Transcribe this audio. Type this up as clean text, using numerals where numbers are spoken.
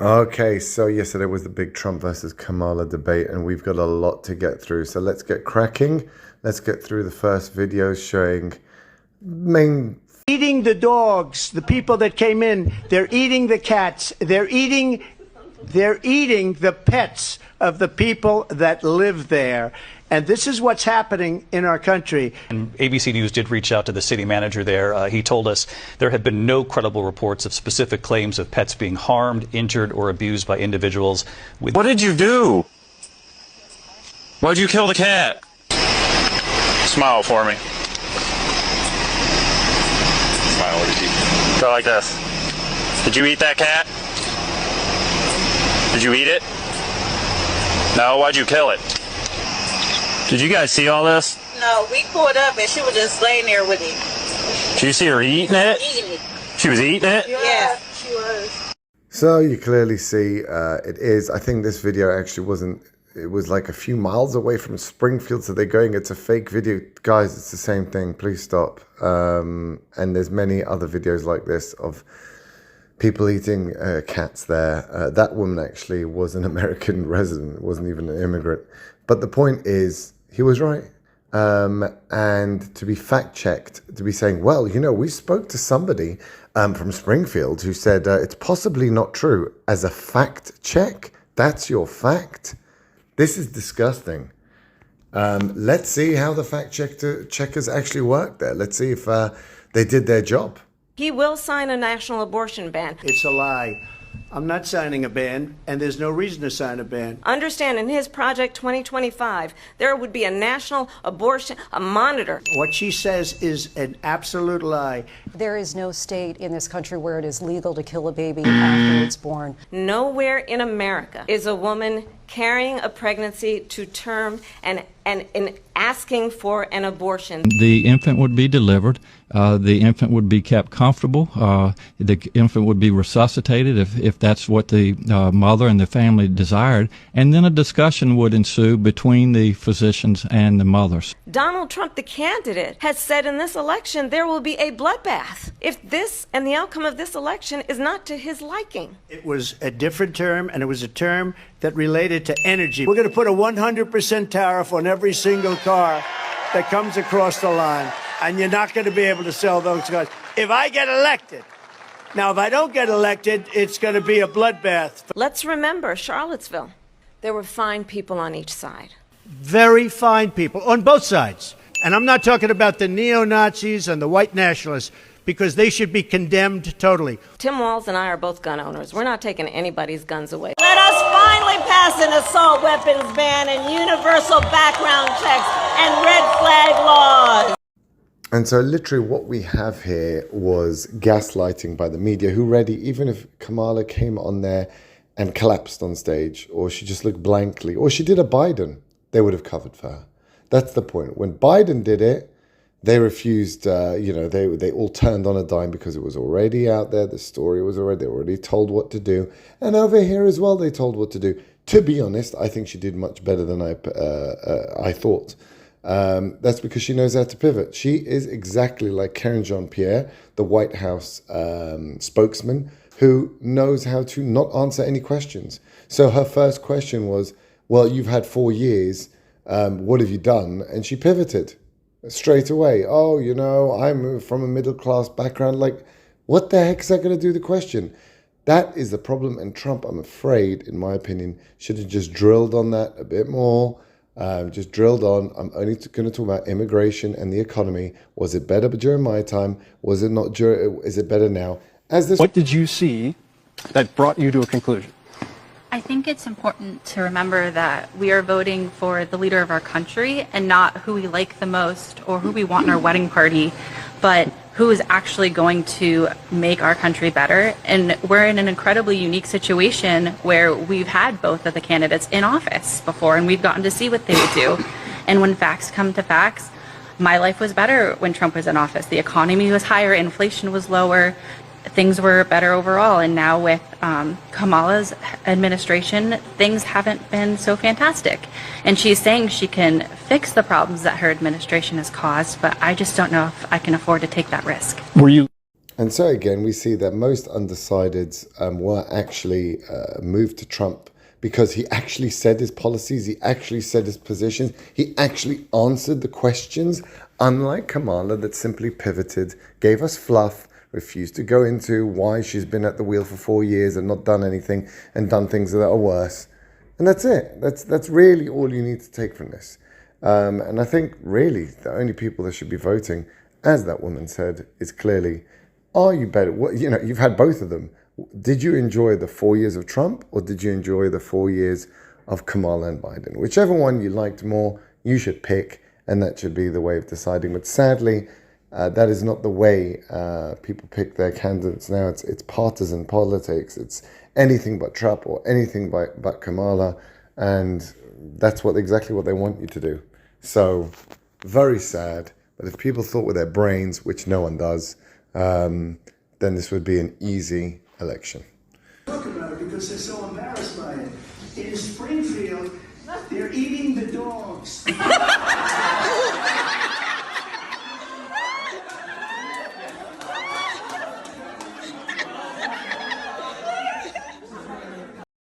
Okay, so yesterday was the big Trump versus Kamala debate, and we've got a lot to get through. So let's get cracking. Let's get through the first video showing main. Eating the dogs, the people that came in, they're eating the cats, they're eating the pets of the people that live there. And this is what's happening in our country. And ABC News did reach out to the city manager there. He told us there have been no credible reports of specific claims of pets being harmed, injured, or abused by individuals. What did you do? Why'd you kill the cat? Smile for me. Smile, what did you go like this? Did you eat that cat? Did you eat it? No, why'd you kill it? Did you guys see all this? No, we pulled up and she was just laying there with him. Did you see her eating it? Eating it. She was eating it? Yeah, she was. So you clearly see it is. I think this video actually wasn't. It was like a few miles away from Springfield, so they're going. It's a fake video, guys. It's the same thing. Please stop. And there's many other videos like this of people eating cats there. That woman actually was an American resident. Wasn't even an immigrant. But the point is, he was right. And to be fact-checked, to be saying, well, you know, we spoke to somebody from Springfield who said it's possibly not true. As a fact check, that's your fact? This is disgusting. Let's see how the checkers actually work there. Let's see if they did their job. He will sign a national abortion ban. It's a lie. I'm not signing a ban, and there's no reason to sign a ban. Understand, in his Project 2025, there would be a national abortion, a monitor. What she says is an absolute lie. There is no state in this country where it is legal to kill a baby after it's born. Nowhere in America is a woman carrying a pregnancy to term and asking for an abortion. The infant would be delivered. The infant would be kept comfortable. The infant would be resuscitated if that's what the mother and the family desired. And then a discussion would ensue between the physicians and the mothers. Donald Trump, the candidate, has said in this election there will be a bloodbath if this and the outcome of this election is not to his liking. It was a different term, and it was a term that related to energy. We're going to put a 100% tariff on every single car that comes across the line, and you're not going to be able to sell those cars if I get elected. Now, if I don't get elected, it's going to be a bloodbath. Let's remember Charlottesville. There were fine people on each side. Very fine people on both sides. And I'm not talking about the neo-Nazis and the white nationalists, because they should be condemned totally. Tim Walz and I are both gun owners. We're not taking anybody's guns away. Let us finally pass an assault weapons ban and universal background checks and red flag laws. And so literally what we have here was gaslighting by the media, who ready, even if Kamala came on there and collapsed on stage, or she just looked blankly, or she did a Biden, they would have covered for her. That's the point. When Biden did it, they refused, they all turned on a dime because it was already out there. The story was they already told what to do. And over here as well, they told what to do. To be honest, I think she did much better than I thought. That's because she knows how to pivot. She is exactly like Karen Jean-Pierre, the White House spokesman, who knows how to not answer any questions. So her first question was, well, you've had 4 years. What have you done? And she pivoted straight away. Oh, you know, I'm from a middle-class background. Like, what the heck is that going to do the question? That is the problem. And Trump, I'm afraid, in my opinion, should have just drilled on that a bit more. Just drilled on. I'm only going to talk about immigration and the economy. Was it better during my time? Was it not? Is it better now? What did you see that brought you to a conclusion? I think it's important to remember that we are voting for the leader of our country and not who we like the most or who we want in our wedding party, but who is actually going to make our country better. And we're in an incredibly unique situation where we've had both of the candidates in office before, and we've gotten to see what they would do. And when facts come to facts, my life was better when Trump was in office. The economy was higher, inflation was lower, things were better overall. And now with Kamala's administration, things haven't been so fantastic. And she's saying she can fix the problems that her administration has caused, but I just don't know if I can afford to take that risk. Were you? And so again, we see that most undecideds were actually moved to Trump because he actually said his policies, he actually said his positions, he actually answered the questions, unlike Kamala that simply pivoted, gave us fluff, refused to go into why she's been at the wheel for 4 years and not done anything and done things that are worse. And that's it. That's really all you need to take from this. And I think really the only people that should be voting, as that woman said, is clearly, are you better? You've had both of them. Did you enjoy the 4 years of Trump, or did you enjoy the 4 years of Kamala and Biden? Whichever one you liked more, you should pick, and that should be the way of deciding. But sadly, that is not the way people pick their candidates now. It's partisan politics. It's anything but Trump or anything but Kamala, and that's exactly what they want you to do. So, very sad. But if people thought with their brains, which no one does, then this would be an easy election. Talk about it because they're so embarrassed by it. In Springfield, they're eating the dogs.